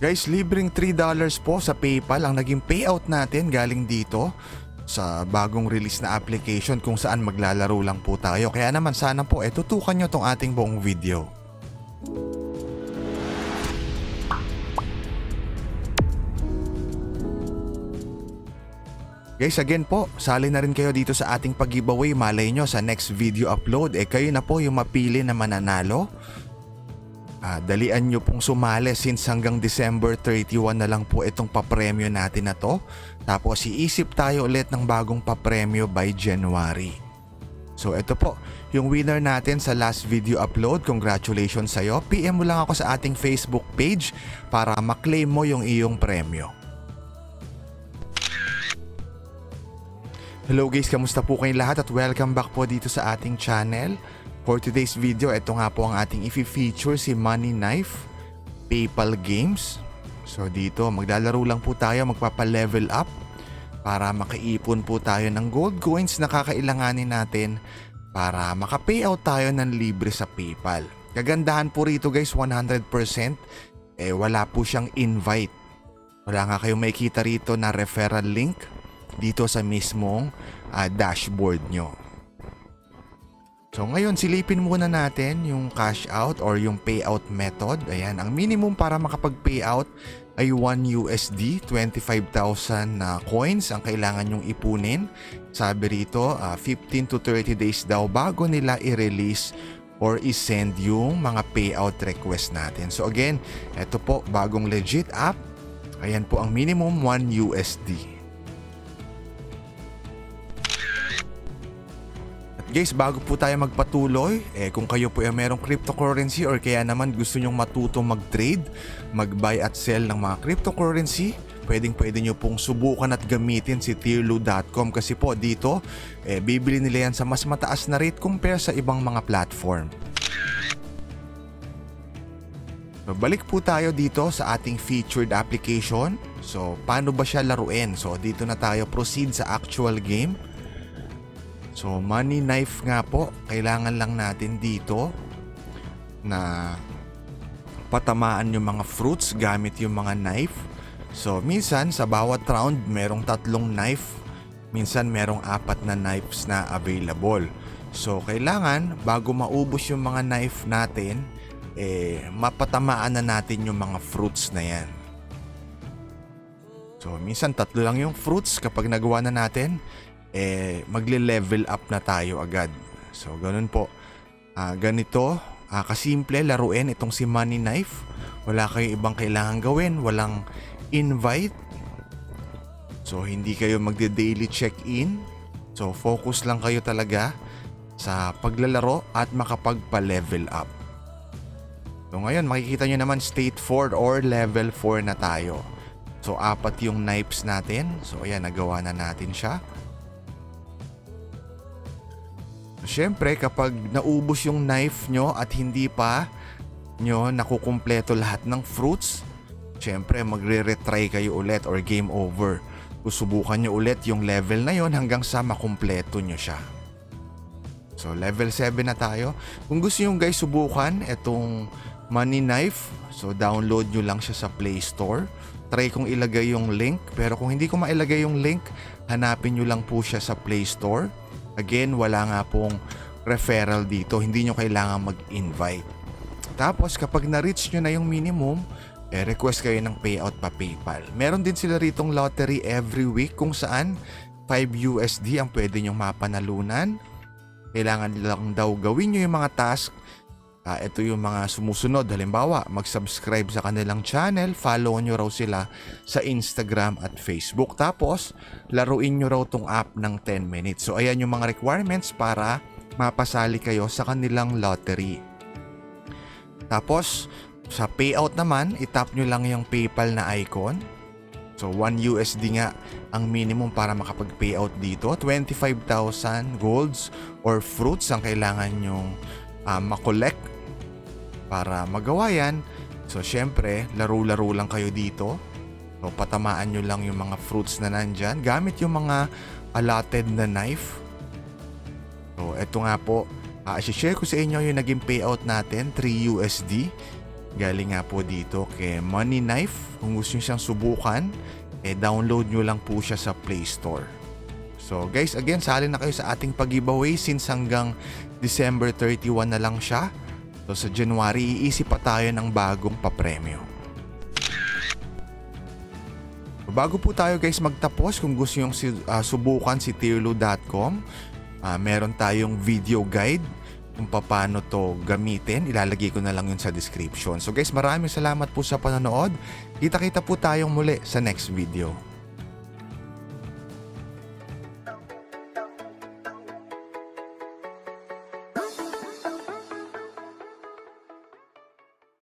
Guys, libreng $3 po sa PayPal ang naging payout natin galing dito sa bagong release na application kung saan maglalaro lang po tayo. Kaya naman sana po tutukan nyo tong ating buong video. Guys, again po, sali na rin kayo dito sa ating pag-giveaway. Malay nyo sa next video upload, kayo na po yung mapili na mananalo. Dalian nyo pong sumali since hanggang December 31 na lang po itong papremyo natin na to. Tapos iisip tayo ulit ng bagong papremyo by January. So ito po, yung winner natin sa last video upload. Congratulations sa'yo. PM mo lang ako sa ating Facebook page para maklaim mo yung iyong premyo. Hello guys, kamusta po kayong lahat at welcome back po dito sa ating channel. For today's video, ito nga po ang ating i-feature si Money Knife PayPal Games. So dito, maglalaro lang po tayo, magpapa-level up para makaipon po tayo ng gold coins na kakailanganin natin para maka-payout tayo ng libre sa PayPal. Kagandahan po rito guys, 100%, wala po siyang invite. Wala nga kayong makikita rito na referral link dito sa mismong dashboard nyo. So ngayon silipin muna natin yung cash out or yung payout method. Ayan, ang minimum para makapag-payout ay 1 USD, 25,000 na coins ang kailangan nyong ipunin. Sabi rito, 15 to 30 days daw bago nila i-release or i-send yung mga payout request natin. So again, ito po, bagong legit app. Ayan po ang minimum 1 USD. Guys, bago po tayo magpatuloy, kung kayo po ay merong cryptocurrency or kaya naman gusto nyong matuto mag-trade, mag-buy at sell ng mga cryptocurrency, pwede nyo pong subukan at gamitin si Tierlu.com kasi po dito, bibili nila yan sa mas mataas na rate compare sa ibang mga platform. So, balik po tayo dito sa ating featured application. So, paano ba siya laruin? So, dito na tayo proceed sa actual game. So Money Knife nga po, kailangan lang natin dito na patamaan yung mga fruits gamit yung mga knife. So minsan sa bawat round merong 3 knife, minsan merong 4 na knives na available. So kailangan bago maubos yung mga knife natin, mapatamaan na natin yung mga fruits na yan. So minsan 3 lang yung fruits, kapag nagawa na natin, magle-level up na tayo agad. So ganun po. Ganito kasimple laruin itong si Money Knife. Wala kayong ibang kailangan gawin, walang invite. So hindi kayo magde-daily check-in. So focus lang kayo talaga sa paglalaro at makapagpa-level up. So ngayon makikita nyo naman state 4 or level 4 na tayo. So 4 yung knives natin. So ayan, nagawa na natin siya. Siyempre, kapag naubos yung knife nyo at hindi pa nyo nakukumpleto lahat ng fruits, siyempre magre-retry kayo ulit or game over. Susubukan nyo ulit yung level na yon hanggang sa makumpleto nyo siya. So level 7 na tayo. Kung gusto nyo guys subukan itong Money Knife, so download nyo lang siya sa Play Store. Try kong ilagay yung link, pero kung hindi ko mailagay yung link, hanapin nyo lang po siya sa Play Store. Again, wala nga pong referral dito. Hindi nyo kailangan mag-invite. Tapos, kapag na-reach nyo na yung minimum, request kayo ng payout pa PayPal. Meron din sila ritong lottery every week kung saan 5 USD ang pwede nyong mapanalunan. Kailangan lang daw gawin nyo yung mga task. Ito yung mga sumusunod. Halimbawa, mag-subscribe sa kanilang channel, follow nyo raw sila sa Instagram at Facebook. Tapos, laruin nyo raw tong app ng 10 minutes. So, ayan yung mga requirements para mapasali kayo sa kanilang lottery. Tapos, sa payout naman, itap nyo lang yung PayPal na icon. So, 1 USD nga ang minimum para makapag-payout dito. 25,000 golds or fruits ang kailangan nyong makolekt para magawa yan. So syempre, laro-laro lang kayo dito. So patamaan nyo lang yung mga fruits na nandyan gamit yung mga allotted na knife. So eto nga po, i-share ko sa inyo yung naging payout natin, 3 USD. Galing nga po dito kay Money Knife. Kung gusto nyo siyang subukan, download nyo lang po siya sa Play Store. So guys, again, sali na kayo sa ating pag-giveaway since hanggang December 31 na lang siya. So sa January, iisip pa tayo ng bagong papremyo. Bago po tayo guys magtapos, kung gusto nyo subukan si tierlo.com, meron tayong video guide kung paano to gamitin. Ilalagay ko na lang yun sa description. So guys, maraming salamat po sa panonood. Kita-kita po tayong muli sa next video.